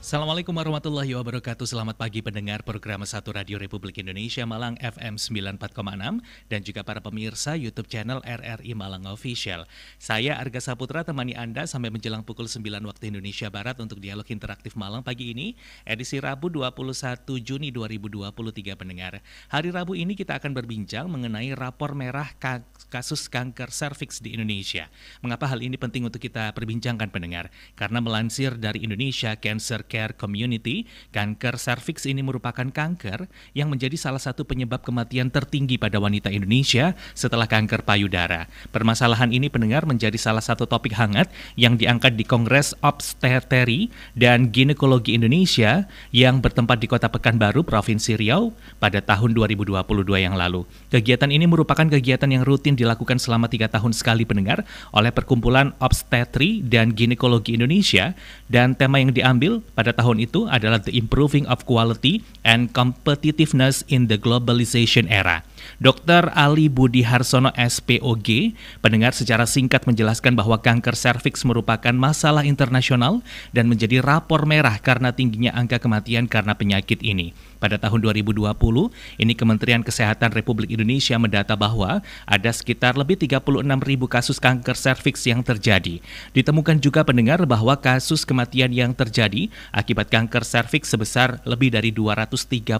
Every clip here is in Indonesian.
Assalamualaikum warahmatullahi wabarakatuh. Selamat pagi pendengar program 1 Radio Republik Indonesia Malang FM 94,6 dan juga para pemirsa YouTube channel RRI Malang Official. Saya Arga Saputra temani Anda sampai menjelang pukul 9 waktu Indonesia Barat untuk Dialog Interaktif Malang pagi ini, edisi Rabu 21 Juni 2023 pendengar. Hari Rabu ini kita akan berbincang mengenai rapor merah kasus kanker serviks di Indonesia. Mengapa hal ini penting untuk kita perbincangkan pendengar? Karena melansir dari Indonesia Cancer Care Community, kanker serviks ini merupakan kanker yang menjadi salah satu penyebab kematian tertinggi pada wanita Indonesia setelah kanker payudara. Permasalahan ini pendengar menjadi salah satu topik hangat yang diangkat di Kongres Obstetri dan Ginekologi Indonesia yang bertempat di Kota Pekanbaru, Provinsi Riau pada tahun 2022 yang lalu. Kegiatan ini merupakan kegiatan yang rutin dilakukan selama 3 tahun sekali pendengar oleh Perkumpulan Obstetri dan Ginekologi Indonesia, dan tema yang diambil pada tahun itu adalah The Improving of Quality and Competitiveness in the Globalization Era. Dr. Ali Budi Harsono SPOG, pendengar secara singkat menjelaskan bahwa kanker serviks merupakan masalah internasional dan menjadi rapor merah karena tingginya angka kematian karena penyakit ini. Pada tahun 2020, ini Kementerian Kesehatan Republik Indonesia mendata bahwa ada sekitar lebih 36.000 kasus kanker serviks yang terjadi. Ditemukan juga pendengar bahwa kasus kematian yang terjadi akibat kanker serviks sebesar lebih dari 230.000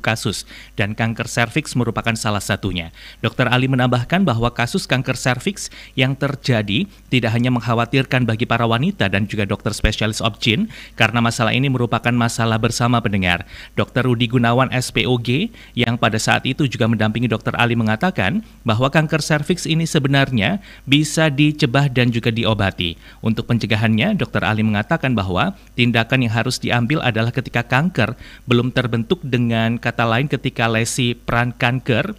kasus, dan kanker serviks merupakan salah satunya. Dr. Ali menambahkan bahwa kasus kanker serviks yang terjadi tidak hanya mengkhawatirkan bagi para wanita dan juga dokter spesialis OBGYN, karena masalah ini merupakan masalah bersama pendengar. Dr. Rudi Gunawan SPOG yang pada saat itu juga mendampingi Dr. Ali mengatakan bahwa kanker serviks ini sebenarnya bisa dicegah dan juga diobati. Untuk pencegahannya, Dr. Ali mengatakan bahwa tindakan yang harus diambil adalah ketika kanker belum terbentuk, dengan kata lain ketika lesi prakanker.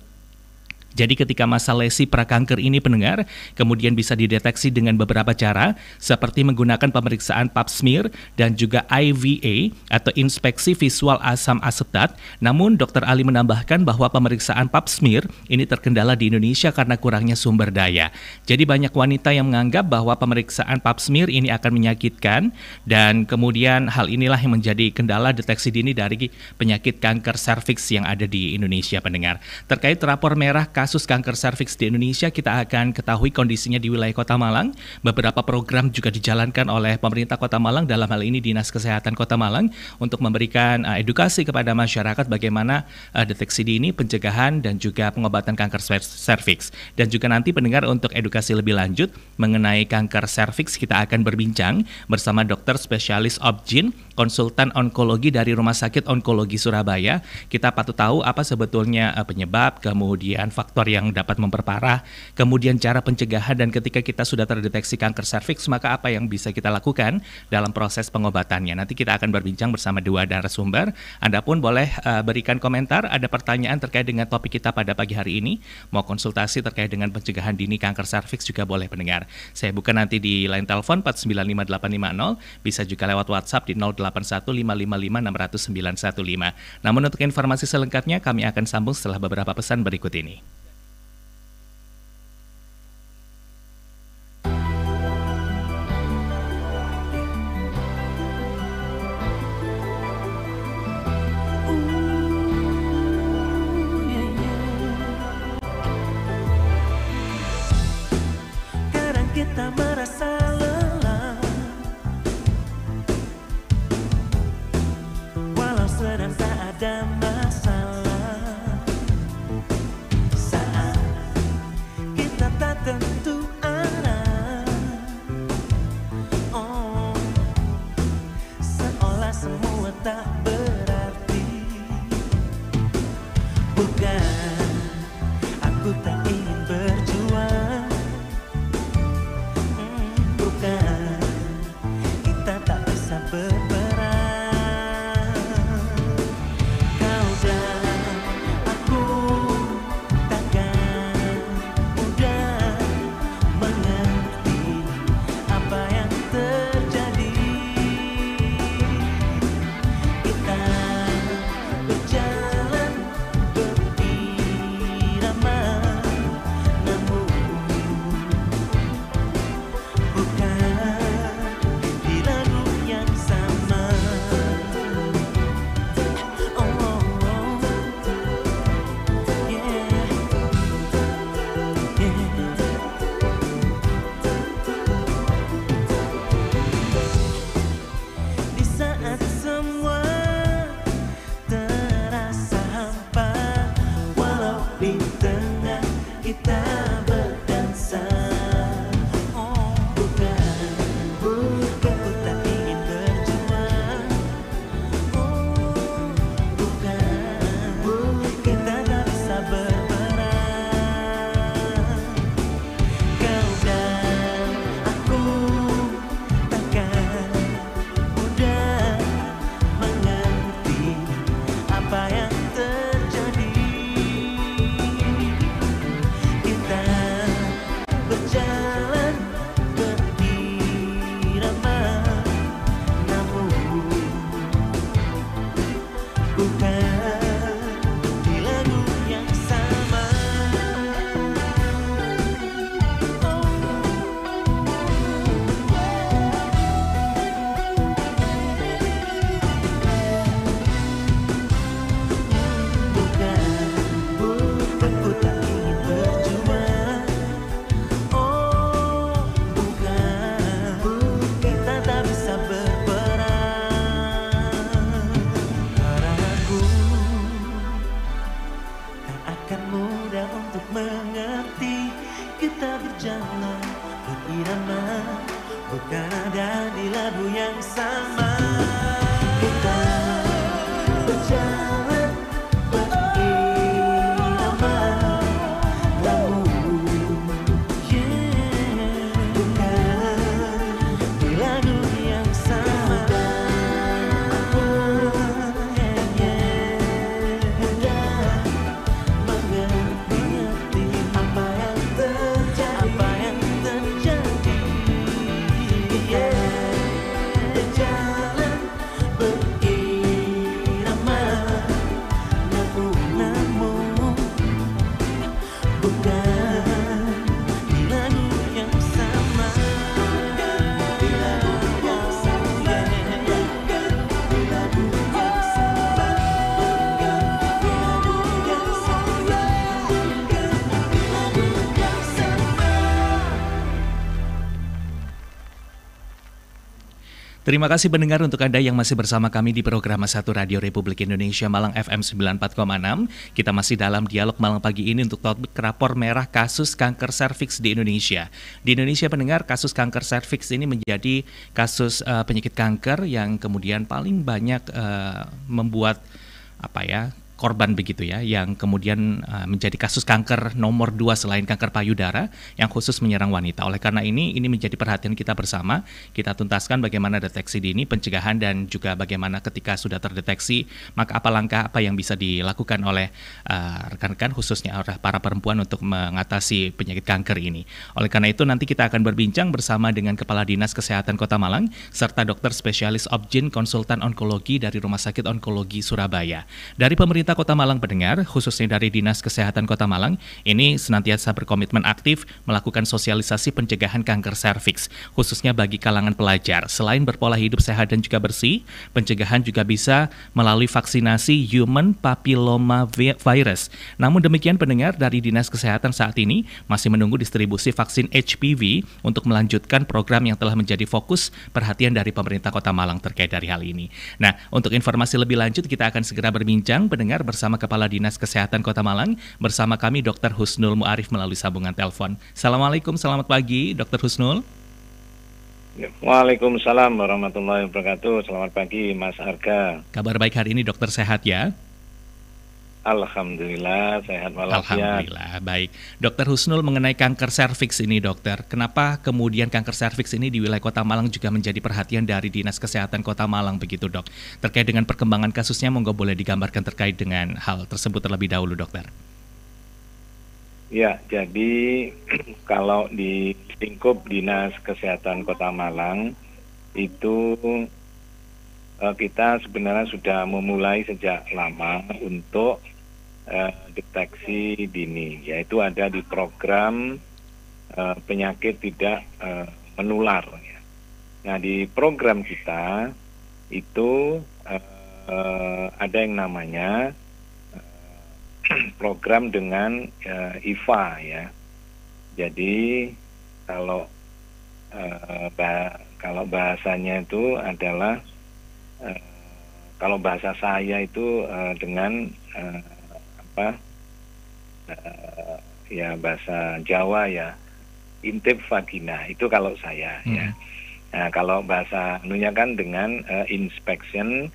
Jadi ketika masa lesi prakanker ini pendengar kemudian bisa dideteksi dengan beberapa cara seperti menggunakan pemeriksaan pap smear dan juga IVA atau inspeksi visual asam asetat. Namun Dr. Ali menambahkan bahwa pemeriksaan pap smear ini terkendala di Indonesia karena kurangnya sumber daya. Jadi banyak wanita yang menganggap bahwa pemeriksaan pap smear ini akan menyakitkan, dan kemudian hal inilah yang menjadi kendala deteksi dini dari penyakit kanker serviks yang ada di Indonesia pendengar. Terkait rapor merah kasus kanker serviks di Indonesia, kita akan ketahui kondisinya di wilayah Kota Malang. Beberapa program juga dijalankan oleh pemerintah Kota Malang, dalam hal ini Dinas Kesehatan Kota Malang, untuk memberikan edukasi kepada masyarakat bagaimana deteksi dini, pencegahan, dan juga pengobatan kanker serviks. Dan juga nanti pendengar, untuk edukasi lebih lanjut mengenai kanker serviks, kita akan berbincang bersama dokter spesialis OBGYN, konsultan onkologi dari Rumah Sakit Onkologi Surabaya. Kita patut tahu apa sebetulnya penyebab, kemudian faktor yang dapat memperparah, kemudian cara pencegahan, dan ketika kita sudah terdeteksi kanker serviks, maka apa yang bisa kita lakukan dalam proses pengobatannya. Nanti kita akan berbincang bersama dua narasumber. Anda pun boleh berikan komentar, ada pertanyaan terkait dengan topik kita pada pagi hari ini, mau konsultasi terkait dengan pencegahan dini kanker serviks juga boleh pendengar. Saya buka nanti di line telepon 4955850, bisa juga lewat WhatsApp di 081555600915. Namun untuk informasi selengkapnya kami akan sambung setelah beberapa pesan berikut ini. Kita merasa lelah, walau sedang tak ada masalah. Saat kita tak tentu arah, oh, seolah semua tak berarti. Bukan aku tak ingin berjuang, kita tak bisa berperang. Kau dan aku takkan mudah mengerti apa yang terjadi. Kita berjalan berpisah saat semua terasa hampa, walau di tengah kita berdansa. Oh, bukan, bukan ku tak ingin berjuang. Oh, bukan, kita tak bisa berperang. Kau dan aku takkan mudah mengerti apa yang terjadi. Kita berjalan berirama, namun bukan di lagu yang sama. Bukan ku tak ingin berjuang. Oh, bukan kita tak bisa berperang. Karena aku tak akan mudah untuk mengerti. Kita berjalan berirama, bukan ada di lagu yang sama. Kita berjalan berirama, namun bukan di lagu yang sama. Mengerti apa yang terjadi. Berjalan berirama, namun bukan di lagu yang sama. Di lagu yang sama. Di lagu yang sama. Di lagu yang sama. Di lagu yang sama. Terima kasih pendengar untuk Anda yang masih bersama kami di program Satu Radio Republik Indonesia Malang FM 94,6. Kita masih dalam dialog Malang pagi ini untuk topik rapor merah kasus kanker serviks di Indonesia. Di Indonesia pendengar, kasus kanker serviks ini menjadi kasus penyakit kanker yang kemudian paling banyak membuat korban begitu ya, yang kemudian menjadi kasus kanker nomor 2 selain kanker payudara yang khusus menyerang wanita. Oleh karena ini menjadi perhatian kita bersama. Kita tuntaskan bagaimana deteksi dini, pencegahan, dan juga bagaimana ketika sudah terdeteksi, maka apa langkah apa yang bisa dilakukan oleh rekan-rekan khususnya oleh para perempuan untuk mengatasi penyakit kanker ini. Oleh karena itu nanti kita akan berbincang bersama dengan Kepala Dinas Kesehatan Kota Malang serta dokter spesialis Obgyn konsultan onkologi dari Rumah Sakit Onkologi Surabaya. Dari pemerintah Kota Malang pendengar, khususnya dari Dinas Kesehatan Kota Malang, ini senantiasa berkomitmen aktif melakukan sosialisasi pencegahan kanker serviks, khususnya bagi kalangan pelajar. Selain berpola hidup sehat dan juga bersih, pencegahan juga bisa melalui vaksinasi human papilloma virus. Namun demikian pendengar, dari Dinas Kesehatan saat ini masih menunggu distribusi vaksin HPV untuk melanjutkan program yang telah menjadi fokus perhatian dari pemerintah Kota Malang terkait dari hal ini. Nah, untuk informasi lebih lanjut kita akan segera berbincang pendengar bersama Kepala Dinas Kesehatan Kota Malang, bersama kami Dr. Husnul Mu'arif melalui sambungan telepon. Assalamualaikum, selamat pagi Dr. Husnul. Waalaikumsalam warahmatullahi wabarakatuh. Selamat pagi Mas Arga. Kabar baik hari ini dokter, sehat ya? Alhamdulillah sehat walafiat. Alhamdulillah baik. Dokter Husnul, mengenai kanker serviks ini dokter, kenapa kemudian kanker serviks ini di wilayah Kota Malang juga menjadi perhatian dari Dinas Kesehatan Kota Malang begitu dok? Terkait dengan perkembangan kasusnya, monggo boleh digambarkan terkait dengan hal tersebut terlebih dahulu dokter. Ya, jadi kalau di lingkup Dinas Kesehatan Kota Malang itu kita sebenarnya sudah memulai sejak lama untuk deteksi dini, yaitu ada di program penyakit tidak menular. Nah, di program kita itu ada yang namanya program dengan IVA ya. Jadi kalau bahasanya itu adalah kalau bahasa saya itu dengan apa ya bahasa Jawa ya, intip vagina itu kalau saya ya. Nah, kalau bahasa anunya kan dengan inspection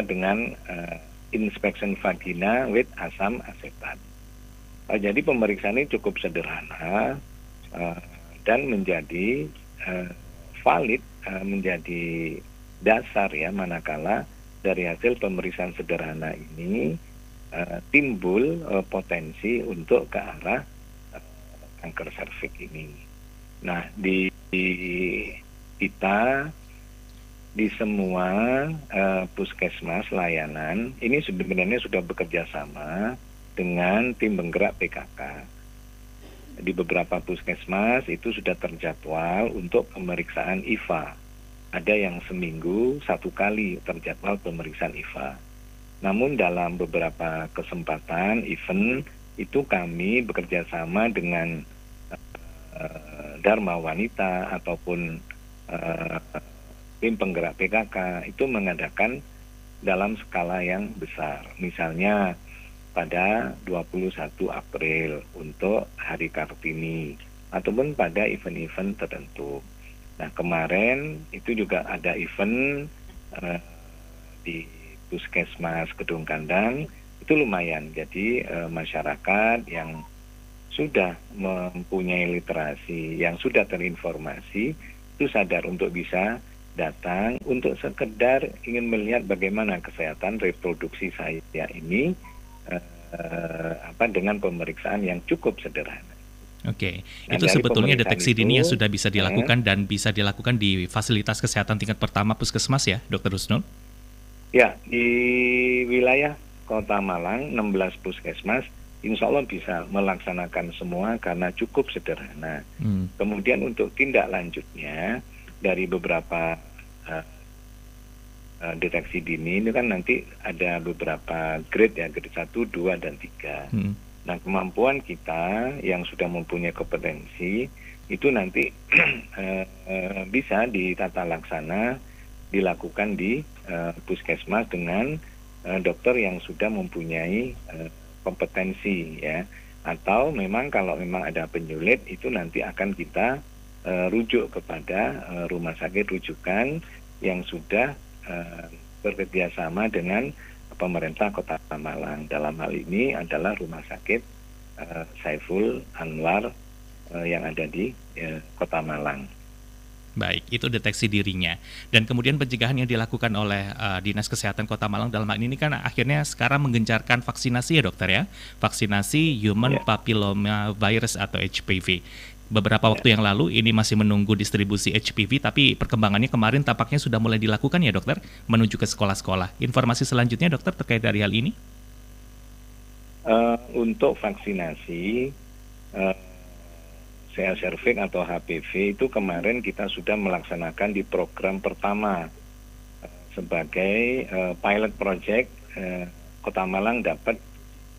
dengan inspection vagina with asam asetat. Jadi pemeriksaan ini cukup sederhana dan menjadi valid, menjadi dasar ya, manakala dari hasil pemeriksaan sederhana ini timbul potensi untuk ke arah kanker serviks ini. Nah, di kita di semua puskesmas layanan ini sebenarnya sudah bekerja sama dengan tim penggerak PKK. Di beberapa puskesmas itu sudah terjadwal untuk pemeriksaan IVA. Ada yang seminggu 1 kali terjadwal pemeriksaan IVA. Namun dalam beberapa kesempatan event itu kami bekerja sama dengan Dharma Wanita ataupun tim penggerak PKK itu mengadakan dalam skala yang besar. Misalnya pada 21 April untuk Hari Kartini ataupun pada event-event tertentu. Nah, kemarin itu juga ada event di Puskesmas Kedung Kandang, itu lumayan. Jadi masyarakat yang sudah mempunyai literasi, yang sudah terinformasi, itu sadar untuk bisa datang untuk sekedar ingin melihat bagaimana kesehatan reproduksi saya ini dengan pemeriksaan yang cukup sederhana. Oke, Nah, itu sebetulnya deteksi dini yang sudah bisa dilakukan dan bisa dilakukan di fasilitas kesehatan tingkat pertama puskesmas ya, Dr. Rusnul? Ya, di wilayah Kota Malang 16 puskesmas insya Allah bisa melaksanakan semua karena cukup sederhana. Kemudian untuk tindak lanjutnya dari beberapa deteksi dini ini kan nanti ada beberapa grade ya, grade 1, 2, dan 3. Nah, kemampuan kita yang sudah mempunyai kompetensi itu nanti bisa ditata laksana dilakukan di puskesmas dengan dokter yang sudah mempunyai kompetensi ya, atau memang kalau memang ada penyulit itu nanti akan kita rujuk kepada rumah sakit rujukan yang sudah bekerjasama dengan pemerintah Kota Malang. Dalam hal ini adalah Rumah Sakit Saiful Anwar yang ada di Kota Malang. Baik, itu deteksi dirinya. Dan kemudian pencegahan yang dilakukan oleh Dinas Kesehatan Kota Malang dalam hal ini kan akhirnya sekarang menggencarkan vaksinasi ya dokter ya. Vaksinasi Human Papilloma Virus atau HPV. Beberapa waktu yang lalu ini masih menunggu distribusi HPV, tapi perkembangannya kemarin tampaknya sudah mulai dilakukan ya dokter, menuju ke sekolah-sekolah. Informasi selanjutnya dokter terkait dari hal ini? Untuk vaksinasi CA-cervix atau HPV itu kemarin kita sudah melaksanakan di program pertama sebagai pilot project. Kota Malang dapat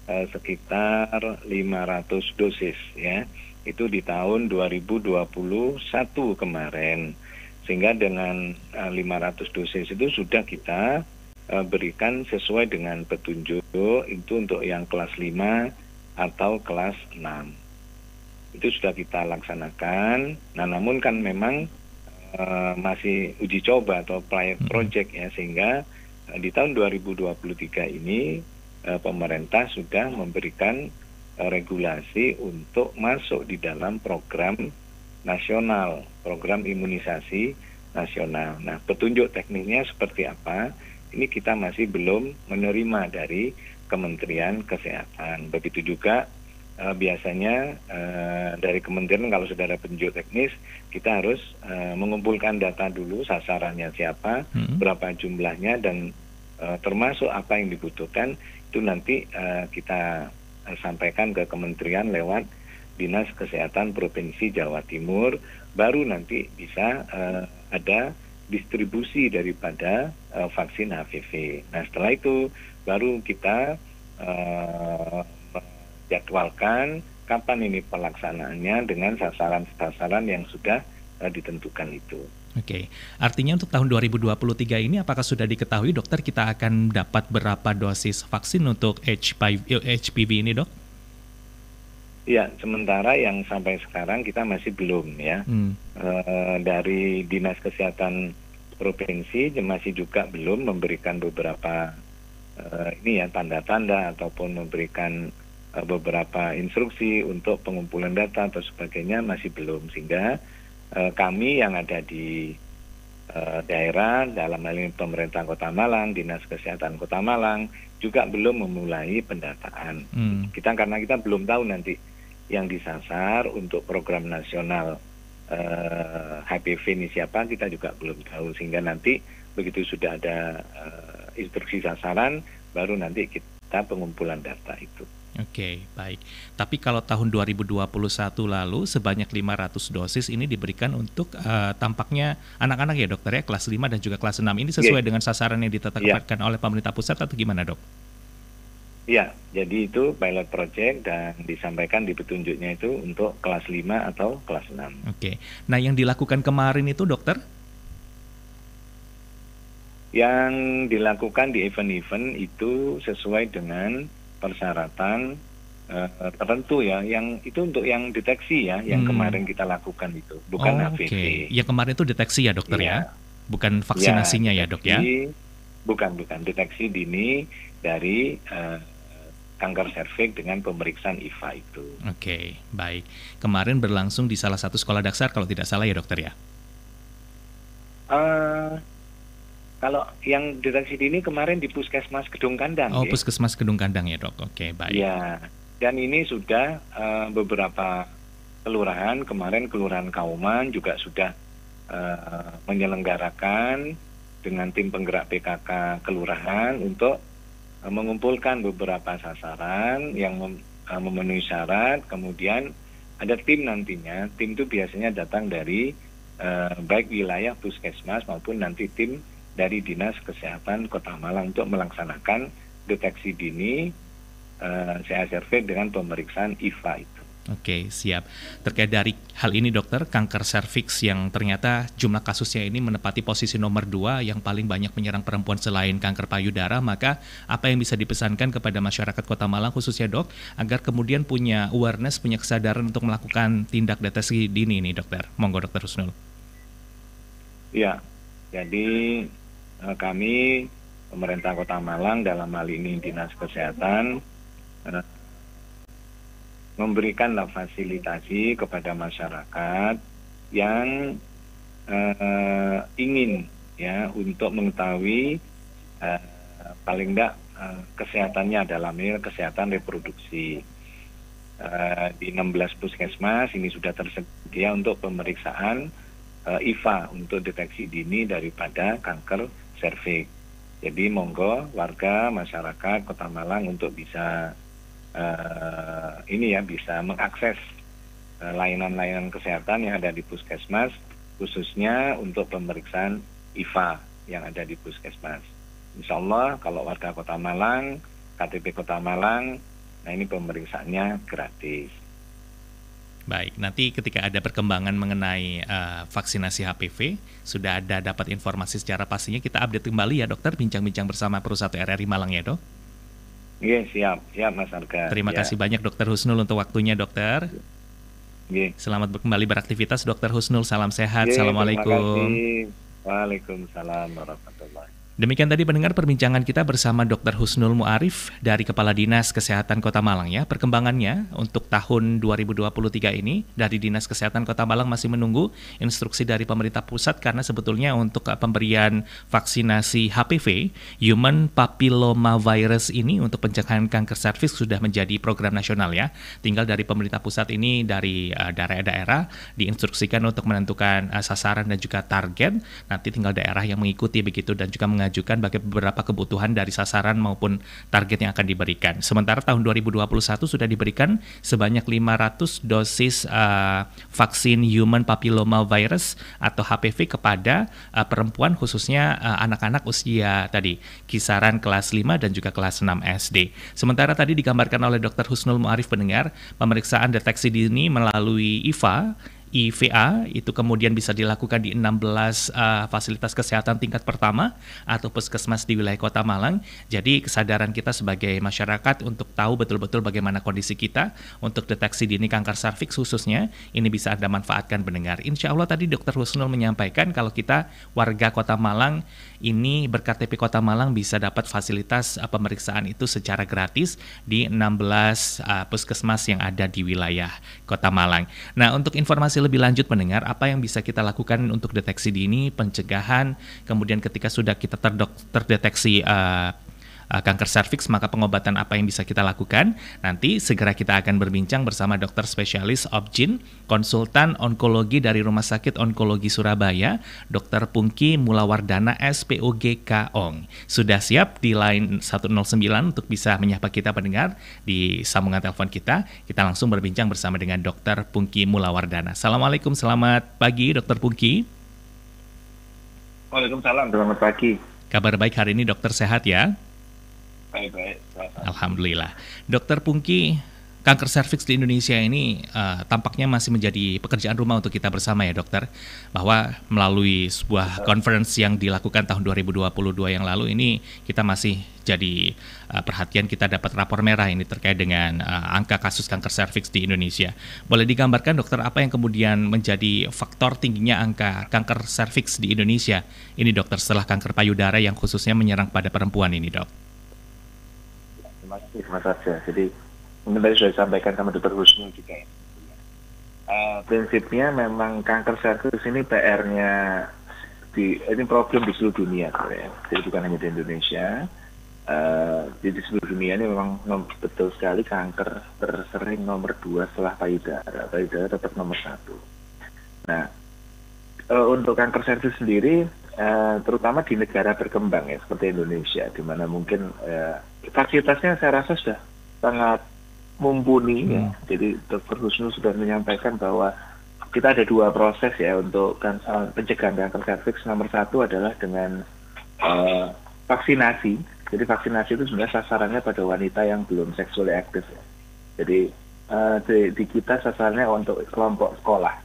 sekitar 500 dosis ya. Itu di tahun 2021 kemarin, sehingga dengan 500 dosis itu sudah kita berikan sesuai dengan petunjuk itu untuk yang kelas 5 atau kelas 6 itu sudah kita laksanakan. Nah, namun kan memang masih uji coba atau pilot project ya, sehingga di tahun 2023 ini pemerintah sudah memberikan regulasi untuk masuk di dalam program nasional, program imunisasi nasional. Nah, petunjuk teknisnya seperti apa? Ini kita masih belum menerima dari Kementerian Kesehatan. Begitu juga biasanya dari kementerian kalau sudah ada petunjuk teknis, kita harus mengumpulkan data dulu, sasarannya siapa, berapa jumlahnya, dan termasuk apa yang dibutuhkan, itu nanti kita sampaikan ke kementerian lewat Dinas Kesehatan Provinsi Jawa Timur, baru nanti bisa ada distribusi daripada vaksin HPV. Nah, setelah itu baru kita menjadwalkan kapan ini pelaksanaannya dengan sasaran-sasaran yang sudah ditentukan itu. Oke, artinya untuk tahun 2023 ini apakah sudah diketahui dokter kita akan dapat berapa dosis vaksin untuk HPV ini, dok? Ya, sementara yang sampai sekarang kita masih belum ya. Dari Dinas Kesehatan Provinsi masih juga belum memberikan beberapa tanda-tanda ataupun memberikan beberapa instruksi untuk pengumpulan data atau sebagainya, masih belum, sehingga kami yang ada di daerah, dalam hal ini pemerintah Kota Malang, Dinas Kesehatan Kota Malang juga belum memulai pendataan. Karena kita belum tahu nanti yang disasar untuk program nasional HPV ini siapa, kita juga belum tahu, sehingga nanti begitu sudah ada instruksi sasaran, baru nanti kita pengumpulan data itu. Oke, baik. Tapi kalau tahun 2021 lalu sebanyak 500 dosis ini diberikan untuk tampaknya anak-anak ya dokter ya, kelas 5 dan juga kelas 6. Ini sesuai dengan sasaran yang ditetapkan oleh pemerintah pusat atau gimana, dok? Ya, jadi itu pilot project dan disampaikan di petunjuknya itu untuk kelas 5 atau kelas 6. Oke. Nah, yang dilakukan kemarin itu dokter? Yang dilakukan di event-event itu sesuai dengan persyaratan tertentu ya, yang itu untuk yang deteksi ya, yang kemarin kita lakukan itu, bukan HPV. Oke. Yang kemarin itu deteksi ya dokter ya? Bukan vaksinasinya ya dok ya? Bukan, deteksi dini dari kanker serviks dengan pemeriksaan IVA itu. Oke, baik. Kemarin berlangsung di salah satu sekolah dasar kalau tidak salah ya dokter ya? Kalau yang deteksi dini kemarin di Puskesmas Kedung Kandang. Puskesmas Kedung Kandang ya dok, oke baik. Ya, dan ini sudah beberapa kelurahan, kemarin Kelurahan Kauman juga sudah menyelenggarakan dengan tim penggerak PKK kelurahan untuk mengumpulkan beberapa sasaran yang memenuhi syarat, kemudian ada tim nantinya, tim itu biasanya datang dari baik wilayah Puskesmas maupun nanti tim dari Dinas Kesehatan Kota Malang untuk melaksanakan deteksi dini CA-cervix dengan pemeriksaan IVA itu. Oke, siap. Terkait dari hal ini dokter, kanker serviks yang ternyata jumlah kasusnya ini menempati posisi nomor 2 yang paling banyak menyerang perempuan selain kanker payudara, maka apa yang bisa dipesankan kepada masyarakat Kota Malang khususnya dok, agar kemudian punya awareness, punya kesadaran untuk melakukan tindak deteksi dini ini dokter? Monggo dokter Husnul. Ya, jadi kami pemerintah Kota Malang dalam hal ini Dinas Kesehatan memberikanlah fasilitasi kepada masyarakat yang ingin ya untuk mengetahui paling tidak kesehatannya dalam hal kesehatan reproduksi. Di 16 puskesmas ini sudah tersedia untuk pemeriksaan IVA untuk deteksi dini daripada kanker serviks. Jadi monggo warga masyarakat Kota Malang untuk bisa bisa mengakses layanan-layanan kesehatan yang ada di puskesmas, khususnya untuk pemeriksaan IVA yang ada di puskesmas. Insya Allah kalau warga Kota Malang, KTP Kota Malang, nah ini pemeriksaannya gratis. Baik, nanti ketika ada perkembangan mengenai vaksinasi HPV, sudah ada dapat informasi secara pastinya, kita update kembali ya dokter, bincang-bincang bersama Pro 1 RRI Malang ya dok? Iya, siap Mas Arga. Terima kasih banyak dokter Husnul untuk waktunya dokter. Selamat kembali beraktivitas dokter Husnul, salam sehat, assalamualaikum. Terima kasih. Waalaikumsalam warahmatullahi. Demikian tadi pendengar perbincangan kita bersama Dr. Husnul Mu'arif dari Kepala Dinas Kesehatan Kota Malang ya. Perkembangannya untuk tahun 2023 ini dari Dinas Kesehatan Kota Malang masih menunggu instruksi dari pemerintah pusat karena sebetulnya untuk pemberian vaksinasi HPV, Human Papilloma Virus ini untuk pencegahan kanker serviks sudah menjadi program nasional ya. Tinggal dari pemerintah pusat ini dari daerah-daerah diinstruksikan untuk menentukan sasaran dan juga target. Nanti tinggal daerah yang mengikuti begitu dan juga mengajukan bagi beberapa kebutuhan dari sasaran maupun target yang akan diberikan. Sementara tahun 2021 sudah diberikan sebanyak 500 dosis vaksin Human Papilloma Virus atau HPV kepada perempuan khususnya anak-anak usia tadi kisaran kelas 5 dan juga kelas 6 SD. Sementara tadi digambarkan oleh Dr. Husnul Mu'arif pendengar, pemeriksaan deteksi dini melalui IVA IVA, itu kemudian bisa dilakukan di 16 fasilitas kesehatan tingkat pertama atau puskesmas di wilayah Kota Malang. Jadi kesadaran kita sebagai masyarakat untuk tahu betul-betul bagaimana kondisi kita untuk deteksi dini kanker serviks khususnya, ini bisa Anda manfaatkan pendengar. Insya Allah tadi Dr. Husnul menyampaikan kalau kita warga Kota Malang ini berKTP Kota Malang bisa dapat fasilitas pemeriksaan itu secara gratis di 16 puskesmas yang ada di wilayah Kota Malang. Nah, untuk informasi lebih lanjut pendengar, apa yang bisa kita lakukan untuk deteksi dini, pencegahan, kemudian ketika sudah kita terdeteksi kanker serviks, maka pengobatan apa yang bisa kita lakukan? Nanti segera kita akan berbincang bersama dokter spesialis Obgyn, konsultan onkologi dari Rumah Sakit Onkologi Surabaya, Dr. Pungki Mulawardana SPOG Kaong. Sudah siap di line 109 untuk bisa menyapa kita pendengar di sambungan telepon kita. Kita langsung berbincang bersama dengan Dr. Pungki Mulawardana. Assalamualaikum, selamat pagi Dr. Pungki. Waalaikumsalam, selamat pagi. Kabar baik hari ini dokter, sehat ya? Baik. Alhamdulillah. Dokter Pungki, kanker serviks di Indonesia ini tampaknya masih menjadi pekerjaan rumah untuk kita bersama ya dokter. Bahwa melalui sebuah conference yang dilakukan tahun 2022 yang lalu ini kita masih jadi perhatian, kita dapat rapor merah ini terkait dengan angka kasus kanker serviks di Indonesia. Boleh digambarkan dokter apa yang kemudian menjadi faktor tingginya angka kanker serviks di Indonesia ini dokter setelah kanker payudara yang khususnya menyerang pada perempuan ini dok? Terima kasih Mas Arja. Jadi mungkin tadi sudah disampaikan sama Dr. Husnul juga ya. Prinsipnya memang kanker serviks ini PR-nya ini problem di seluruh dunia ya. Jadi bukan hanya di Indonesia. Di seluruh dunia ini memang betul sekali kanker tersering nomor 2 setelah payudara. Payudara tetap nomor 1. Nah, untuk kanker serviks sendiri terutama di negara berkembang ya seperti Indonesia, di mana mungkin fasilitasnya saya rasa sudah sangat mumpuni ya. Jadi Dr. Husnul sudah menyampaikan bahwa kita ada 2 proses ya untuk pencegahan kanker serviks. Nomor 1 adalah dengan vaksinasi. Jadi vaksinasi itu sebenarnya sasarannya pada wanita yang belum seksually aktif ya. Jadi di kita sasarannya untuk kelompok sekolah.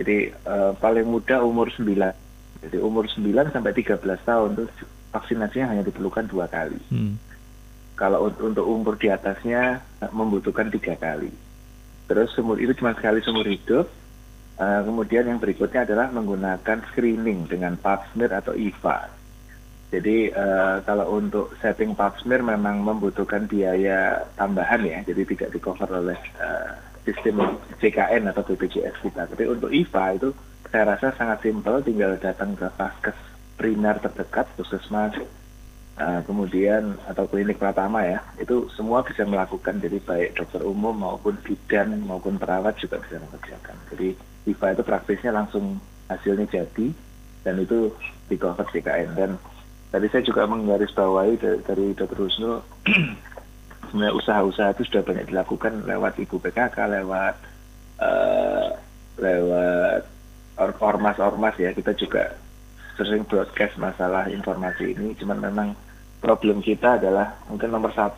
Jadi paling muda umur 9. Jadi umur 9 sampai 13 tahun itu vaksinasinya hanya diperlukan 2 kali. Kalau untuk umur di atasnya membutuhkan 3 kali. Terus itu cuma sekali seumur hidup. Kemudian yang berikutnya adalah menggunakan screening dengan pap smear atau IVA. Jadi kalau untuk setting pap smear memang membutuhkan biaya tambahan ya. Jadi tidak di-cover oleh sistem JKN atau BPJS kita. Tapi untuk IVA itu saya rasa sangat simpel, tinggal datang ke vaskes primer terdekat, puskesmas, kemudian atau klinik pertama ya, itu semua bisa melakukan. Jadi baik dokter umum maupun bidan maupun perawat juga bisa mengerjakan. Jadi IVA itu praktisnya langsung hasilnya jadi dan itu di cover JKN. Dan tadi saya juga menggarisbawahi dari Dr. Husnul sebenarnya usaha-usaha itu sudah banyak dilakukan lewat Ibu PKK, lewat ormas-ormas ya. Kita juga sering broadcast masalah informasi ini. Cuman memang problem kita adalah mungkin nomor 1,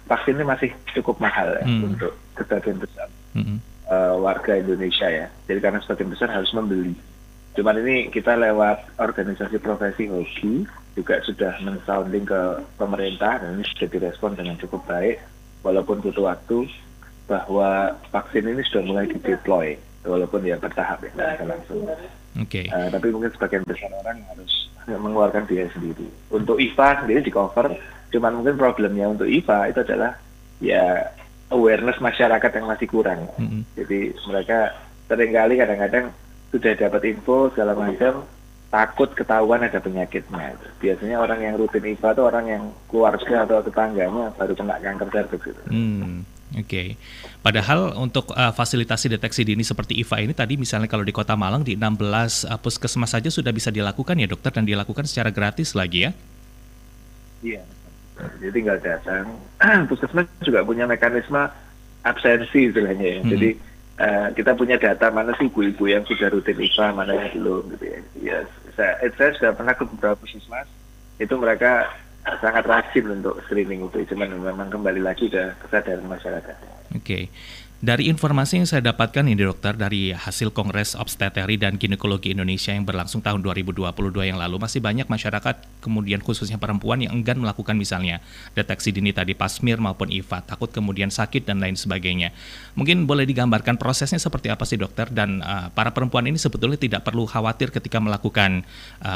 vaksin ini masih cukup mahal ya untuk sebagian besar warga Indonesia ya. Jadi karena sebagian besar harus membeli. Cuman ini kita lewat organisasi profesi hoki juga sudah men-sounding ke pemerintah dan ini sudah direspon dengan cukup baik. Walaupun butuh waktu, bahwa vaksin ini sudah mulai di-deploy, walaupun ya bertahap ya, tidak langsung. Tapi mungkin sebagian besar orang harus mengeluarkan biaya sendiri. Untuk IVA sendiri di-cover, cuman mungkin problemnya untuk IVA itu adalah ya awareness masyarakat yang masih kurang. Jadi mereka seringkali kadang-kadang sudah dapat info segala macam, takut ketahuan ada penyakitnya. Biasanya orang yang rutin IVA itu orang yang keluarga atau tetangganya baru kena kanker serviks gitu. Padahal untuk fasilitasi deteksi dini seperti IVA ini tadi misalnya kalau di Kota Malang di 16 puskesmas saja sudah bisa dilakukan ya dokter, dan dilakukan secara gratis lagi ya? Iya, jadi tinggal datang. Puskesmas juga punya mekanisme absensi istilahnya ya. Jadi kita punya data mana sih ibu-ibu yang sudah rutin IVA, mana yang belum gitu ya. Saya sudah pernah ke beberapa puskesmas, itu mereka sangat rajin untuk screening itu, cuman memang kembali lagi ke kesadaran masyarakat. Dari informasi yang saya dapatkan ini dokter dari hasil Kongres Obstetri dan Ginekologi Indonesia yang berlangsung tahun 2022 yang lalu, masih banyak masyarakat kemudian khususnya perempuan yang enggan melakukan misalnya deteksi dini tadi pap smear maupun IVA, takut kemudian sakit dan lain sebagainya. Mungkin boleh digambarkan prosesnya seperti apa sih dokter, dan para perempuan ini sebetulnya tidak perlu khawatir ketika melakukan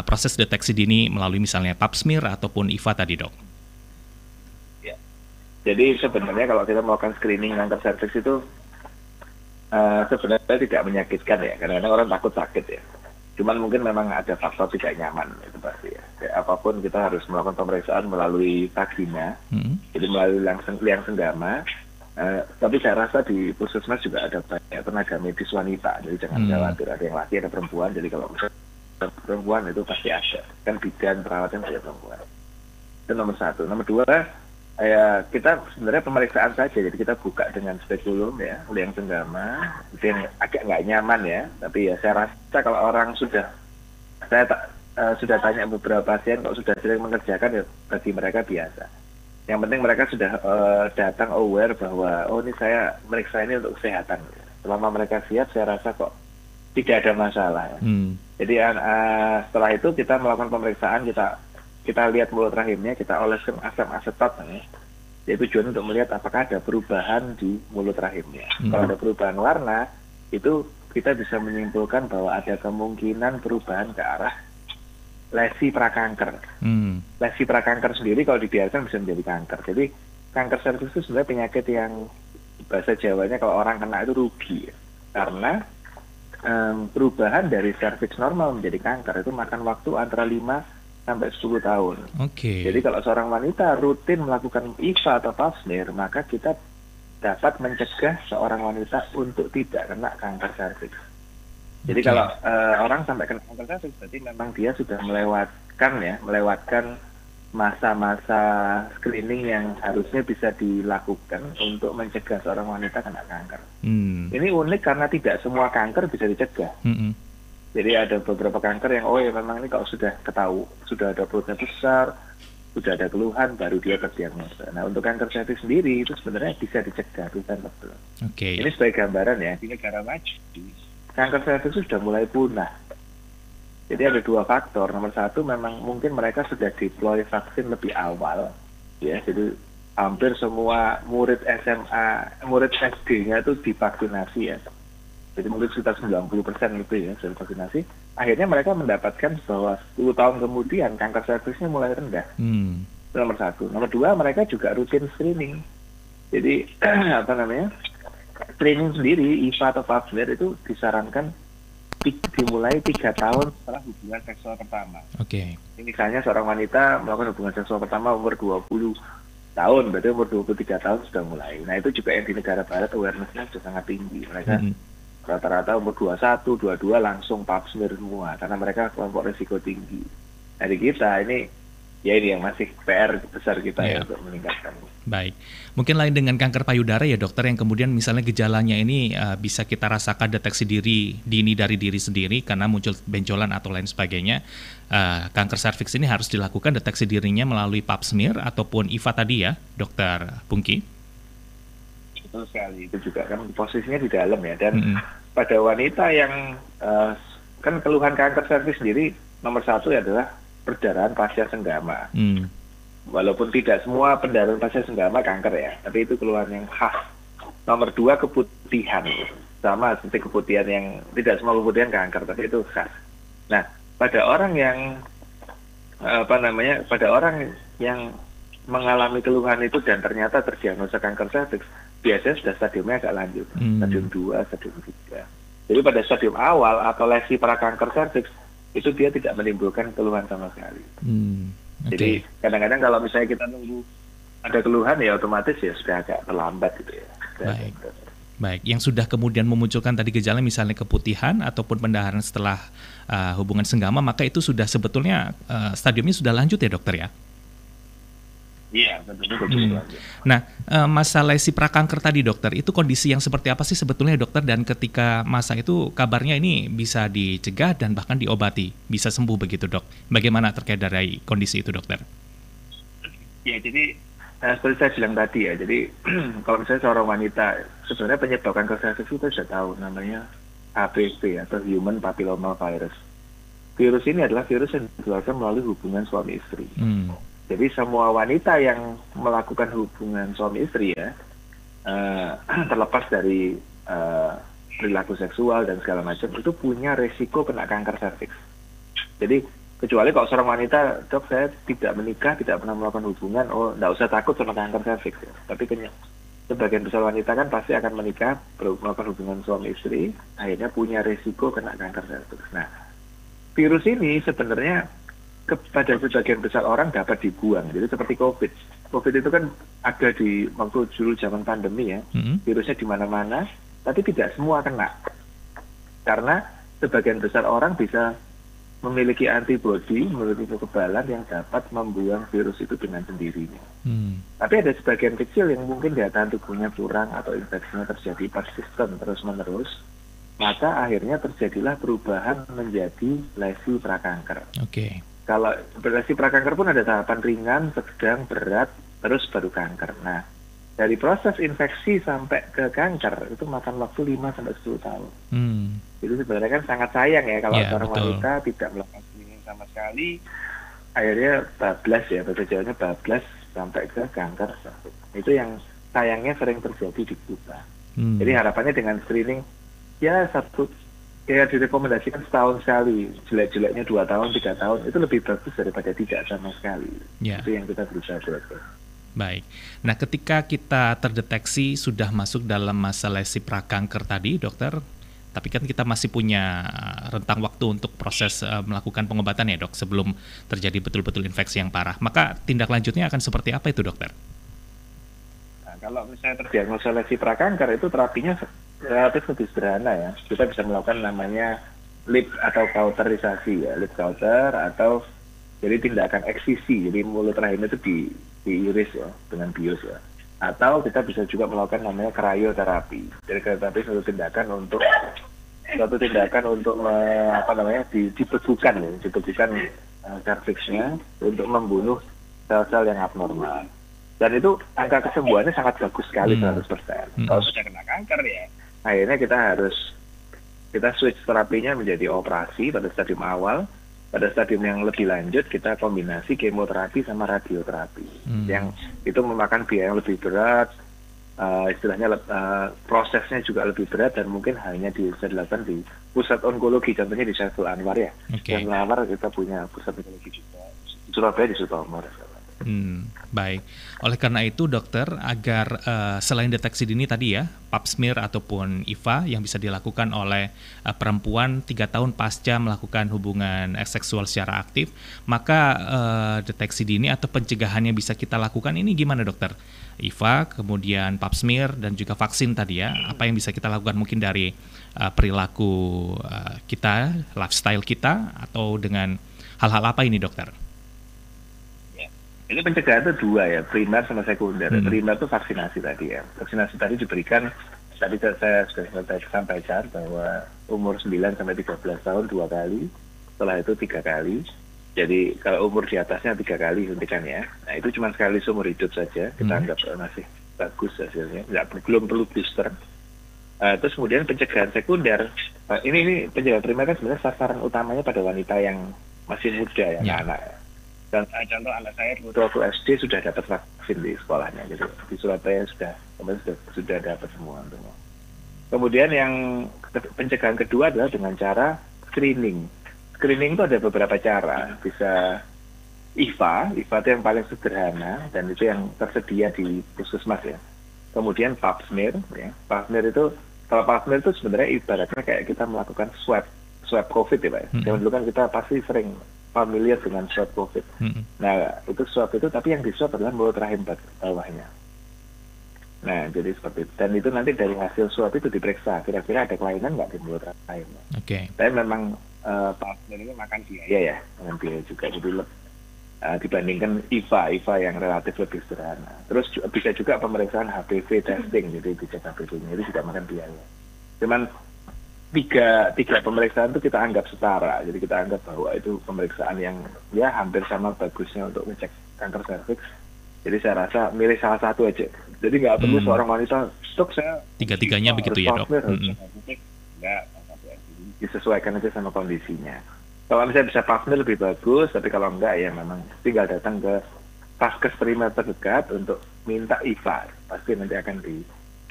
proses deteksi dini melalui misalnya pap smear ataupun IVA tadi, dok? Ya. Jadi sebenarnya kalau kita melakukan screening kanker serviks itu sebenarnya tidak menyakitkan ya, karena orang takut sakit ya. Cuman mungkin memang ada faktor tidak nyaman, itu pasti ya. Kayak apapun kita harus melakukan pemeriksaan melalui vagina, jadi melalui liang senggama. Tapi saya rasa di puskesmas juga ada banyak tenaga medis wanita, jadi jangan khawatir, ada yang laki ada perempuan. Jadi kalau misalnya perempuan itu pasti ada, kan bidan perawatnya ada perempuan. Itu nomor satu. Nomor dua, kita sebenarnya pemeriksaan saja, jadi kita buka dengan spekulum ya, liang senggama, itu yang agak nggak nyaman ya, tapi ya saya rasa kalau orang sudah tanya beberapa pasien, kalau sudah sering mengerjakan ya bagi mereka biasa. Yang penting mereka sudah datang aware bahwa ini saya meriksa ini untuk kesehatan. Selama mereka siap, saya rasa kok tidak ada masalah ya. Jadi setelah itu kita melakukan pemeriksaan, kita lihat mulut rahimnya, kita oleskan asam asetat, yaitu tujuan untuk melihat apakah ada perubahan di mulut rahimnya. Kalau ada perubahan warna, itu kita bisa menyimpulkan bahwa ada kemungkinan perubahan ke arah lesi prakanker. Lesi prakanker sendiri kalau dibiarkan bisa menjadi kanker. Jadi kanker serviks itu sebenarnya penyakit yang bahasa Jawanya kalau orang kena itu rugi, karena perubahan dari serviks normal menjadi kanker itu makan waktu antara 5 sampai 10 tahun. Jadi kalau seorang wanita rutin melakukan IVA atau pap smear, maka kita dapat mencegah seorang wanita untuk tidak kena kanker serviks. Jadi kalau orang sampai kena kanker serviks, berarti memang dia sudah melewatkan masa-masa screening yang harusnya bisa dilakukan untuk mencegah seorang wanita kena kanker. Ini unik karena tidak semua kanker bisa dicegah. Jadi ada beberapa kanker yang memang ini kalau sudah ketahui, sudah ada perutnya besar, sudah ada keluhan, baru dia terdiagnosa. Nah untuk kanker serviks sendiri itu sebenarnya bisa dicegah, preventive. Ini sebagai gambaran ya, di negara maju kanker serviks sudah mulai punah. Jadi ada dua faktor. Nomor satu, memang mungkin mereka sudah deploy vaksin lebih awal, ya. Jadi hampir semua murid SMA, murid SD-nya itu divaksinasi ya. Jadi mungkin sekitar 90% itu ya sudah vaksinasi. Akhirnya mereka mendapatkan bahwa 10 tahun kemudian kanker serviksnya mulai rendah. Itu nomor satu. Nomor dua, mereka juga rutin screening. Jadi screening sendiri IVA atau pap smear itu disarankan dimulai 3 tahun setelah hubungan seksual pertama. Misalnya seorang wanita melakukan hubungan seksual pertama umur 20 tahun, berarti umur 23 tahun sudah mulai. Nah itu juga yang di negara barat awareness-nya sudah sangat tinggi. Mereka rata-rata umur 21, 22 langsung pap smear semua, karena mereka kelompok risiko tinggi. Dari kita ini yang masih PR besar kita ya untuk meningkatkan. Baik, mungkin lain dengan kanker payudara ya dokter, yang kemudian misalnya gejalanya ini bisa kita rasakan deteksi dini dari diri sendiri karena muncul benjolan atau lain sebagainya. Kanker serviks ini harus dilakukan deteksi dirinya melalui pap smear ataupun IVA tadi ya, dokter Pungki? Betul sekali, itu juga kan posisinya di dalam ya, dan pada wanita yang kan keluhan kanker serviks sendiri nomor satu adalah perdarahan pasca senggama. Walaupun tidak semua perdarahan pasca senggama kanker ya, tapi itu keluhan yang khas. Nomor dua, keputihan, sama seperti keputihan yang tidak semua keputihan kanker, tapi itu khas. Nah, pada orang yang mengalami keluhan itu dan ternyata terdiagnosa kanker serviks, biasanya sudah stadiumnya agak lanjut, stadium 2, stadium 3. Jadi pada stadium awal atau lesi prakanker serviks itu dia tidak menimbulkan keluhan sama sekali. Jadi kadang-kadang kalau misalnya kita nunggu ada keluhan ya otomatis ya sudah agak terlambat gitu ya. Baik, yang sudah kemudian memunculkan tadi gejala misalnya keputihan ataupun pendarahan setelah hubungan senggama, maka itu sudah sebetulnya stadiumnya sudah lanjut ya dokter ya? Iya, betul. Nah, masalah lesi prakanker tadi dokter, itu kondisi yang seperti apa sih sebetulnya dokter, dan ketika masa itu kabarnya ini bisa dicegah dan bahkan diobati, bisa sembuh begitu dok? Bagaimana terkait dari kondisi itu dokter? Ya, jadi seperti saya bilang tadi ya, jadi kalau misalnya seorang wanita, sebenarnya penyebab kanker serviks itu sudah tahu, namanya HPV atau Human Papilloma Virus. Virus ini adalah virus yang ditularkan melalui hubungan suami istri. Jadi semua wanita yang melakukan hubungan suami istri ya, terlepas dari perilaku seksual dan segala macam, itu punya resiko kena kanker serviks. Jadi kecuali kalau seorang wanita, dok saya tidak menikah, tidak pernah melakukan hubungan, oh nggak usah takut sama kanker serviks ya. Tapi sebagian besar wanita kan pasti akan menikah, melakukan hubungan suami istri, akhirnya punya resiko kena kanker serviks. Nah, virus ini sebenarnya kepada sebagian besar orang dapat dibuang. Jadi seperti COVID. COVID itu kan ada di waktu dulu zaman pandemi ya, virusnya di mana-mana, tapi tidak semua kena. Karena sebagian besar orang bisa memiliki antibodi, memiliki kekebalan yang dapat membuang virus itu dengan sendirinya. Tapi ada sebagian kecil yang mungkin daya tahan tubuhnya kurang atau infeksinya terjadi persisten terus-menerus, maka akhirnya terjadilah perubahan menjadi lesi prakanker. Kalau lesi prakanker pun ada tahapan ringan, sedang, berat, terus baru kanker. Nah, dari proses infeksi sampai ke kanker itu makan waktu 5-10 tahun. Jadi sebenarnya kan sangat sayang ya kalau seorang wanita tidak melakukan screening sama sekali, akhirnya bablas ya, bahasa Jawanya bablas sampai ke kanker. Itu yang sayangnya sering terjadi di kita. Jadi harapannya dengan screening ya direkomendasikan setahun sekali, jelek-jeleknya 2 tahun, 3 tahun, itu lebih bagus daripada tidak sama sekali. Itu yang kita berusaha buat. Baik. Nah, ketika kita terdeteksi sudah masuk dalam masa lesi prakanker tadi, dokter, tapi kan kita masih punya rentang waktu untuk proses melakukan pengobatan ya, dok, sebelum terjadi betul-betul infeksi yang parah. Maka tindak lanjutnya akan seperti apa itu, dokter? Nah, kalau misalnya terdiagnosa lesi prakanker itu terapinya relatif lebih sederhana ya. Kita bisa melakukan namanya lip atau cauterisasi ya, lip cauter atau jadi tindakan eksisi. Jadi mulut rahim itu diiris ya dengan bius ya. Atau kita bisa juga melakukan namanya krioterapi. Jadi krioterapi suatu tindakan untuk dibekukan serviksnya untuk membunuh sel-sel yang abnormal. Dan itu angka kesembuhannya sangat bagus sekali 100%. Kalau sudah kena kanker ya, akhirnya kita switch terapinya menjadi operasi pada stadium awal. Pada stadium yang lebih lanjut kita kombinasi kemoterapi sama radioterapi yang itu memakan biaya yang lebih berat, istilahnya prosesnya juga lebih berat dan mungkin hanya bisa dilakukan di pusat onkologi, contohnya di Saiful Anwar ya. Di Anwar kita punya pusat onkologi juga di Surabaya, di Sutomor. Baik. Oleh karena itu, dokter, agar selain deteksi dini tadi ya, pap smear ataupun IVA yang bisa dilakukan oleh perempuan 3 tahun pasca melakukan hubungan seksual secara aktif, maka deteksi dini atau pencegahannya bisa kita lakukan ini gimana, dokter? IVA, kemudian pap smear, dan juga vaksin tadi ya, apa yang bisa kita lakukan mungkin dari perilaku kita, lifestyle kita, atau dengan hal-hal apa ini, dokter? Ini pencegahan itu 2 ya, primer sama sekunder. Primer itu vaksinasi tadi ya. Vaksinasi tadi diberikan, tadi saya sudah sampaikan bahwa umur 9-13 tahun 2 kali, setelah itu 3 kali. Jadi kalau umur di atasnya 3 kali suntikannya. Nah itu cuma sekali seumur hidup saja, kita anggap masih bagus hasilnya, belum perlu booster. Terus kemudian pencegahan sekunder, ini pencegahan primer kan sebenarnya sasaran utamanya pada wanita yang masih muda ya, anak-anak. Dan contoh anak saya waktu SD sudah dapat vaksin di sekolahnya, gitu. Di Surabaya sudah dapat semua. Kemudian yang pencegahan kedua adalah dengan cara screening. Screening itu ada beberapa cara, bisa IVA itu yang paling sederhana dan itu yang tersedia di puskesmas ya. Kemudian pap smear, ya. Pap smear itu, kalau pap smear itu sebenarnya ibaratnya kayak kita melakukan swab COVID ya Pak. Zaman dulu kan kita pasti sering familiar dengan swab COVID. Nah, itu swab itu, tapi yang di swab adalah mulut rahim bawahnya. Nah, jadi seperti itu. Dan itu nanti dari hasil swab itu diperiksa, kira-kira ada kelainan nggak di mulut rahim. Tapi memang partner ini makan biaya ya, dengan biaya juga. Jadi dibandingkan IVA yang relatif lebih sederhana. Terus bisa juga pemeriksaan HPV testing, jadi dicek HPV-nya itu juga makan biaya. Cuman tiga pemeriksaan itu kita anggap setara, jadi kita anggap bahwa itu pemeriksaan yang ya hampir sama bagusnya untuk ngecek kanker serviks Jadi saya rasa milih salah satu aja. Jadi nggak perlu seorang wanita stok saya Tiga-tiganya begitu ya, Dok? Enggak, disesuaikan aja sama kondisinya. Kalau misalnya bisa pap smear lebih bagus, tapi kalau enggak ya memang tinggal datang ke Vaskes Prima terdekat untuk minta IVA, pasti nanti akan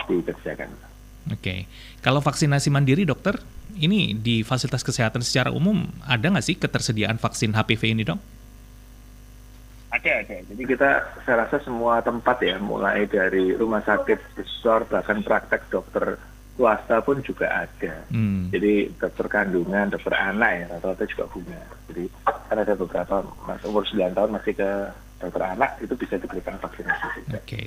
dikerjakan. Oke. Kalau vaksinasi mandiri, dokter, ini di fasilitas kesehatan secara umum ada nggak sih ketersediaan vaksin HPV ini, dok? Ada. Jadi saya rasa semua tempat ya, mulai dari rumah sakit besar, bahkan praktek dokter swasta pun juga ada. Jadi dokter kandungan, dokter anak ya, rata-rata juga punya. Jadi kan ada beberapa umur 9 tahun masih ke dokter anak, itu bisa diberikan vaksinasi juga. Oke,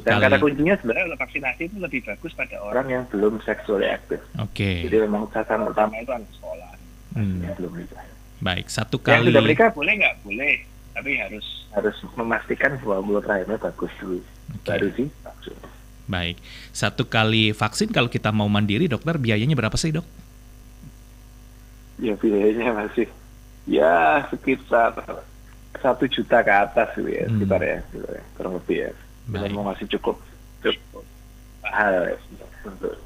Dan kata kuncinya sebenarnya vaksinasi itu lebih bagus pada orang yang belum sexually active. Oke. Jadi memang sasaran utama itu anak sekolah, yang belum nikah. Baik, satu Yang kali. sudah menikah boleh nggak? Boleh. Tapi harus memastikan bahwa mulut rahimnya bagus dulu. Baru sih vaksin. Baik, satu kali vaksin kalau kita mau mandiri, dokter, biayanya berapa sih, dok? Ya biayanya masih ya sekitar 1 juta ke atas gitu ya, sekitar ya, gitu ya, kurang lebih ya. Memang masih cukup mahal ya, untuk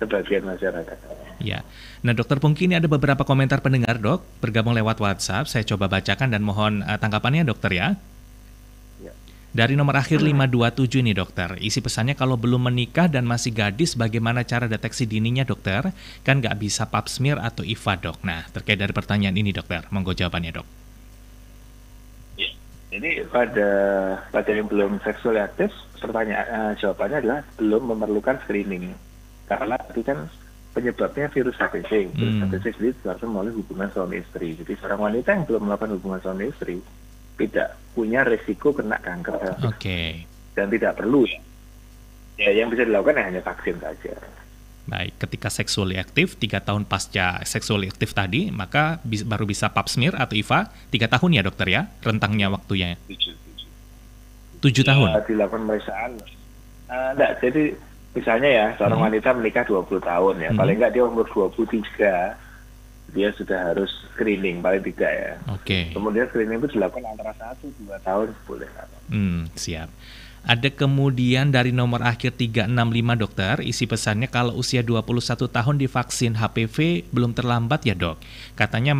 sebagian masyarakat. Ya, nah Dokter Pungki, ini ada beberapa komentar pendengar, dok, bergabung lewat WhatsApp. Saya coba bacakan dan mohon tanggapannya, dokter ya. Dari nomor akhir 527 nih, dokter. Isi pesannya, kalau belum menikah dan masih gadis, bagaimana cara deteksi dininya, dokter? Kan nggak bisa pap smear atau IVA, dok. Nah, terkait dari pertanyaan ini, dokter, monggo jawabannya, dok. Jadi pada yang belum seksual aktif, jawabannya adalah belum memerlukan screening. Karena itu kan penyebabnya virus HPV. Virus HPV sendiri langsung melalui hubungan suami istri. Jadi seorang wanita yang belum melakukan hubungan suami istri tidak punya resiko kena kanker cervix. Dan tidak perlu ya yang bisa dilakukan hanya vaksin saja. Baik, ketika seksually aktif 3 tahun pasca seksually aktif tadi, maka baru bisa pap smear atau IVA 3 tahun ya, dokter ya, rentangnya waktunya. 7 tahun. Dilakukan pemeriksaan. Enggak, jadi misalnya ya seorang wanita menikah 20 tahun ya, paling enggak dia umur 23 dia sudah harus screening paling tidak ya. Kemudian screening itu dilakukan antara 1-2 tahun boleh. Siap. Ada kemudian dari nomor akhir 365, dokter, isi pesannya kalau usia 21 tahun divaksin HPV belum terlambat ya, dok. Katanya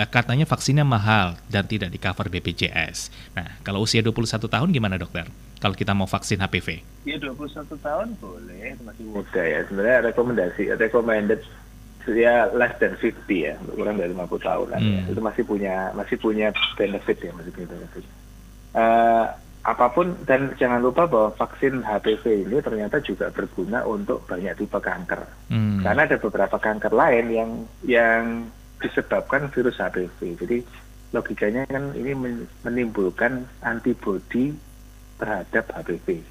katanya vaksinnya mahal dan tidak di-cover BPJS. Nah, kalau usia 21 tahun gimana, dokter? Kalau kita mau vaksin HPV? Ya 21 tahun boleh, masih muda ya. Sebenarnya recommended ya less than 50 ya, kurang dari 50 tahunan ya. Itu masih punya benefit ya, apapun, dan jangan lupa bahwa vaksin HPV ini ternyata juga berguna untuk banyak tipe kanker. Karena ada beberapa kanker lain yang disebabkan virus HPV. Jadi logikanya kan ini menimbulkan antibodi terhadap HPV.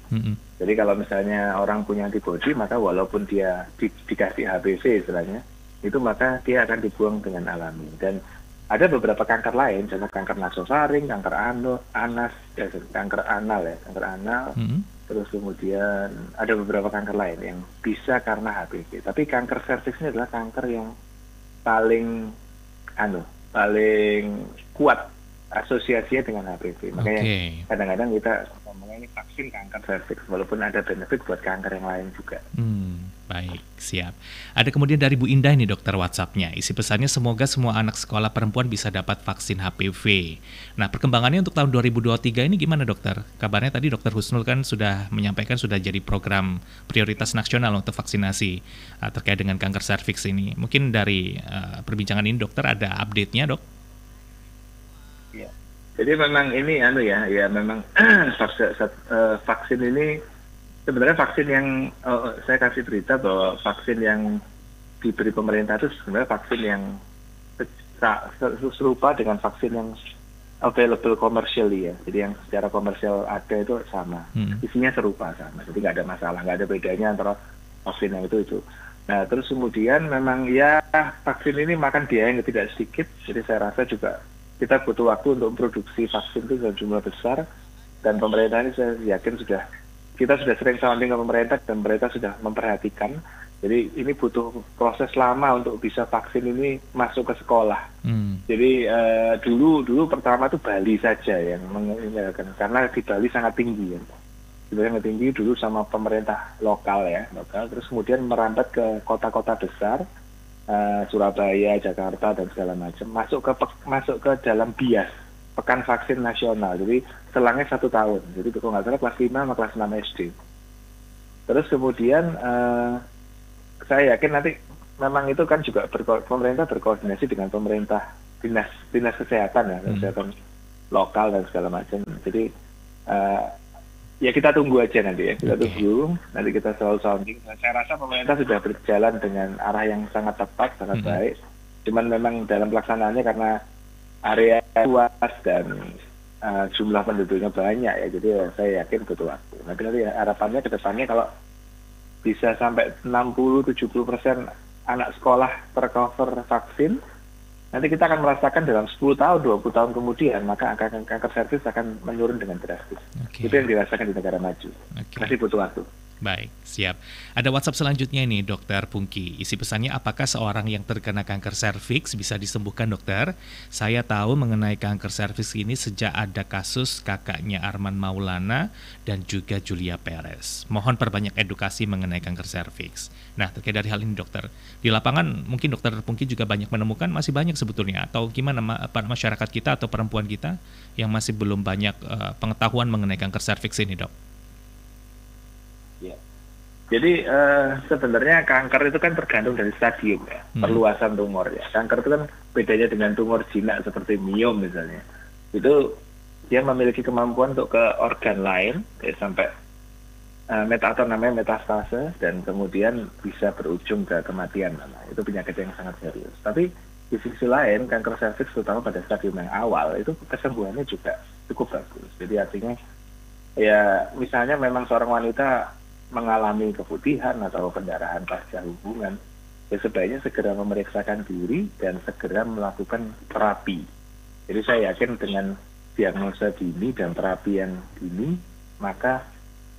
Jadi kalau misalnya orang punya antibodi, maka walaupun dia dikasih HPV istilahnya, itu maka dia akan dibuang dengan alami. Dan ada beberapa kanker lain, contoh kanker nasofaring, kanker kanker anal, terus kemudian ada beberapa kanker lain yang bisa karena HPV. Tapi kanker serviks ini adalah kanker yang paling kuat asosiasinya dengan HPV. Makanya kadang-kadang kita ngomongnya ini vaksin kanker serviks, walaupun ada benefit buat kanker yang lain juga. Baik, siap. Ada kemudian dari Bu Indah ini, dokter, WhatsApp-nya. Isi pesannya, semoga semua anak sekolah perempuan bisa dapat vaksin HPV. Nah, perkembangannya untuk tahun 2023 ini gimana, dokter? Kabarnya tadi dokter Husnul kan sudah menyampaikan sudah jadi program prioritas nasional untuk vaksinasi terkait dengan kanker serviks ini. Mungkin dari perbincangan ini, dokter, ada update-nya, dok? Ya. Jadi memang ini memang vaksin ini sebenarnya vaksin yang saya kasih berita bahwa vaksin yang diberi pemerintah itu sebenarnya vaksin yang serupa dengan vaksin yang available commercially ya. Jadi yang secara komersial ada itu sama, isinya serupa sama. Jadi nggak ada masalah, nggak ada bedanya antara vaksin yang itu. Nah terus kemudian memang ya vaksin ini makan biaya yang tidak sedikit. Jadi saya rasa juga kita butuh waktu untuk produksi vaksin itu dalam jumlah besar, dan pemerintah ini saya yakin kita sudah sering sounding ke pemerintah, dan pemerintah sudah memperhatikan Jadi ini butuh proses lama untuk bisa vaksin ini masuk ke sekolah. Hmm. Jadi dulu pertama tuh Bali saja yang menginginkan, karena di Bali sangat tinggi ya. Sangat tinggi dulu sama pemerintah lokal, terus kemudian merambat ke kota-kota besar, Surabaya, Jakarta dan segala macam, masuk ke dalam BIAS, Pekan Vaksin Nasional. Jadi selangnya 1 tahun. Jadi kalau nggak salah kelas 5 sama kelas 6 SD. Terus kemudian saya yakin nanti memang itu kan juga pemerintah berkoordinasi dengan pemerintah dinas kesehatan kesehatan lokal dan segala macam. Jadi ya kita tunggu aja nanti ya, tunggu nanti kita selalu sounding. Saya rasa pemerintah sudah berjalan dengan arah yang sangat tepat, sangat baik. Cuman memang dalam pelaksanaannya karena area luas dan jumlah penduduknya banyak ya, jadi saya yakin butuh waktu. Nanti harapannya ke depannya kalau bisa sampai 60-70% anak sekolah tercover vaksin, nanti kita akan merasakan dalam 10 tahun, 20 tahun kemudian, maka angka kanker serviks akan menurun dengan drastis. Itu yang dirasakan di negara maju. Masih butuh waktu. Baik, siap. Ada WhatsApp selanjutnya ini, Dokter Pungki. Isi pesannya, apakah seorang yang terkena kanker serviks bisa disembuhkan, dokter? Saya tahu mengenai kanker serviks ini sejak ada kasus kakaknya Arman Maulana dan juga Julia Perez. Mohon perbanyak edukasi mengenai kanker serviks. Nah, terkait dari hal ini, dokter, di lapangan mungkin Dokter Pungki juga banyak menemukan, masih banyak sebetulnya, atau gimana masyarakat kita atau perempuan kita yang masih belum banyak pengetahuan mengenai kanker serviks ini, dok? Ya. Jadi sebenarnya kanker itu kan tergantung dari stadium ya, perluasan tumor ya. Kanker itu kan bedanya dengan tumor jinak seperti miom misalnya. Itu dia memiliki kemampuan untuk ke organ lain, sampai namanya metastase, dan kemudian bisa berujung ke kematian. Nah, itu penyakit yang sangat serius. Tapi di sisi lain kanker serviks terutama pada stadium yang awal itu kesembuhannya juga cukup bagus. Jadi artinya ya misalnya memang seorang wanita mengalami keputihan atau pendarahan pasca hubungan, ya sebaiknya segera memeriksakan diri dan segera melakukan terapi. Jadi saya yakin dengan diagnosa dini dan terapi yang dini, maka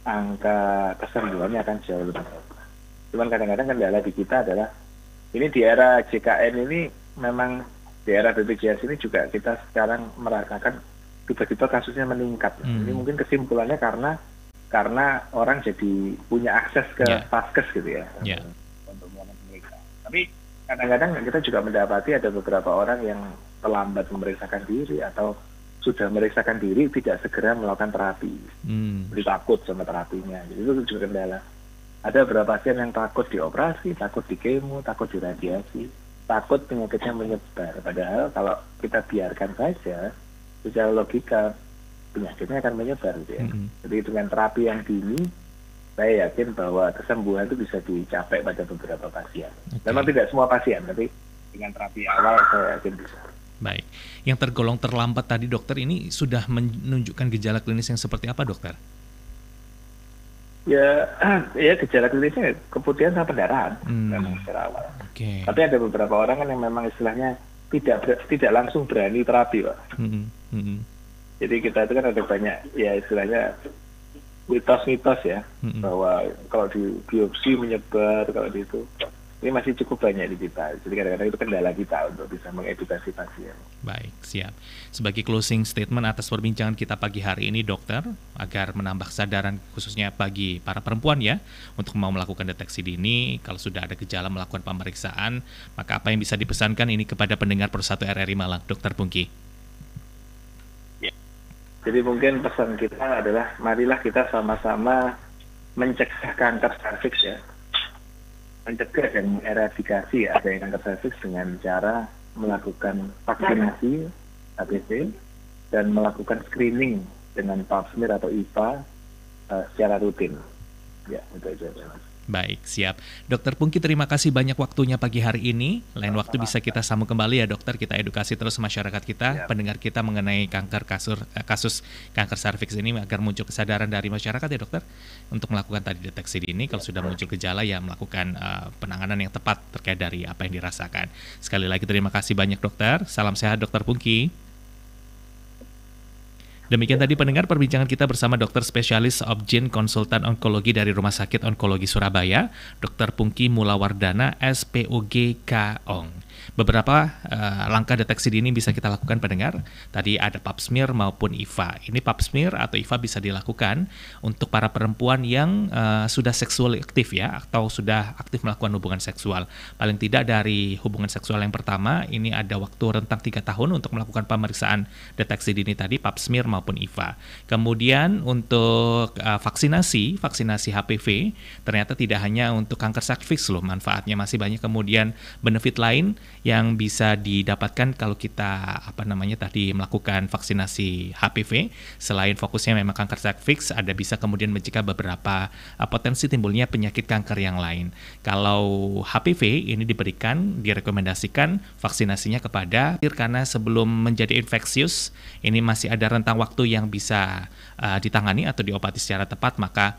angka kesembuhannya akan jauh lebih baik. Cuman kadang-kadang kendala di kita adalah, ini di era JKN ini memang di era BPJS ini juga kita sekarang merasakan tiba-tiba kasusnya meningkat. Ini mungkin kesimpulannya karena orang jadi punya akses ke vaskes gitu ya, untuk melakukan pemeriksaan. Tapi kadang-kadang kita juga mendapati ada beberapa orang yang terlambat memeriksakan diri atau sudah memeriksakan diri tidak segera melakukan terapi, jadi takut sama terapinya. Jadi itu juga kendala. Ada beberapa pasien yang takut dioperasi, takut di kemo, takut di radiasi, takut penyakitnya menyebar. Padahal kalau kita biarkan saja, secara logika penyakitnya akan menyebar gitu ya. Jadi dengan terapi yang dini, saya yakin bahwa kesembuhan itu bisa dicapai pada beberapa pasien. Memang tidak semua pasien, tapi dengan terapi awal saya yakin bisa. Baik, yang tergolong terlambat tadi, dokter, ini sudah menunjukkan gejala klinis yang seperti apa, dokter? Ya gejala klinisnya keputihan sama pendarahan memang secara awal. Tapi ada beberapa orang kan yang memang istilahnya tidak langsung berani terapi, Pak. Jadi kita itu kan ada banyak ya istilahnya mitos-mitos ya, bahwa kalau di biopsi menyebar, kalau di itu. Ini masih cukup banyak di kita. Jadi kadang-kadang itu kendala kita untuk bisa mengedukasi pasien. Baik, siap. Sebagai closing statement atas perbincangan kita pagi hari ini, dokter, agar menambah kesadaran khususnya bagi para perempuan ya, untuk mau melakukan deteksi dini, kalau sudah ada gejala melakukan pemeriksaan, maka apa yang bisa dipesankan ini kepada pendengar Persatu RRI Malang, Dokter Pungki? Ya. Jadi mungkin pesan kita adalah marilah kita sama-sama mencegah kanker serviks ya. Mencegah dan eradikasi adanya kanker serviks dengan cara melakukan vaksinasi HPV dan melakukan screening dengan pap smear atau IPA secara rutin. Ya, itu aja. Baik, siap. Dokter Pungki, terima kasih banyak waktunya pagi hari ini. Lain waktu bisa kita sambung kembali ya, dokter. Kita edukasi terus masyarakat kita, pendengar kita mengenai kasus kanker serviks ini agar muncul kesadaran dari masyarakat ya, dokter, untuk melakukan tadi deteksi dini. Kalau sudah muncul gejala ya melakukan penanganan yang tepat terkait dari apa yang dirasakan. Sekali lagi terima kasih banyak, dokter. Salam sehat, Dokter Pungki. Demikian tadi pendengar perbincangan kita bersama dokter spesialis Obgyn konsultan onkologi dari Rumah Sakit Onkologi Surabaya, Dr. Pungki Mulawardana, SPOG Kaong. Beberapa langkah deteksi dini bisa kita lakukan pendengar. Tadi ada pap smear maupun IVA. Ini pap smear atau IVA bisa dilakukan untuk para perempuan yang sudah seksual aktif ya, atau sudah aktif melakukan hubungan seksual. Paling tidak dari hubungan seksual yang pertama, ini ada waktu rentang 3 tahun untuk melakukan pemeriksaan deteksi dini tadi, pap smear maupun IVA. Kemudian untuk vaksinasi HPV, ternyata tidak hanya untuk kanker serviks loh, manfaatnya masih banyak kemudian benefit lain yang bisa didapatkan kalau kita melakukan vaksinasi HPV. Selain fokusnya memang kanker serviks, ada bisa kemudian mencegah beberapa potensi timbulnya penyakit kanker yang lain. Kalau HPV ini direkomendasikan vaksinasinya kepada karena sebelum menjadi infeksius ini masih ada rentang waktu yang bisa ditangani atau diobati secara tepat, maka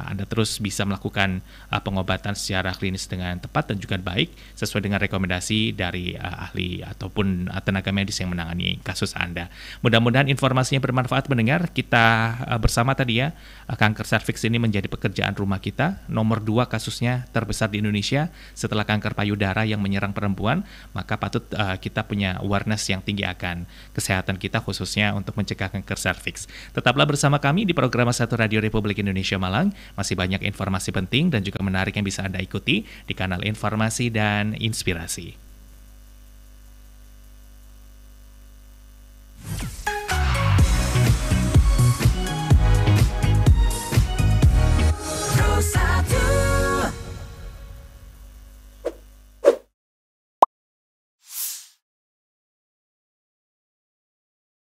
Anda terus bisa melakukan pengobatan secara klinis dengan tepat dan juga baik sesuai dengan rekomendasi dari ahli ataupun tenaga medis yang menangani kasus Anda. Mudah-mudahan informasinya bermanfaat mendengar. Kita bersama tadi ya, kanker serviks ini menjadi pekerjaan rumah kita. Nomor 2 kasusnya terbesar di Indonesia setelah kanker payudara yang menyerang perempuan, maka patut kita punya awareness yang tinggi akan kesehatan kita khususnya untuk mencegah kanker serviks. Tetaplah bersama kami di program 1 Radio Republik Indonesia Malang. Masih banyak informasi penting dan juga menarik yang bisa Anda ikuti di kanal Informasi dan Inspirasi.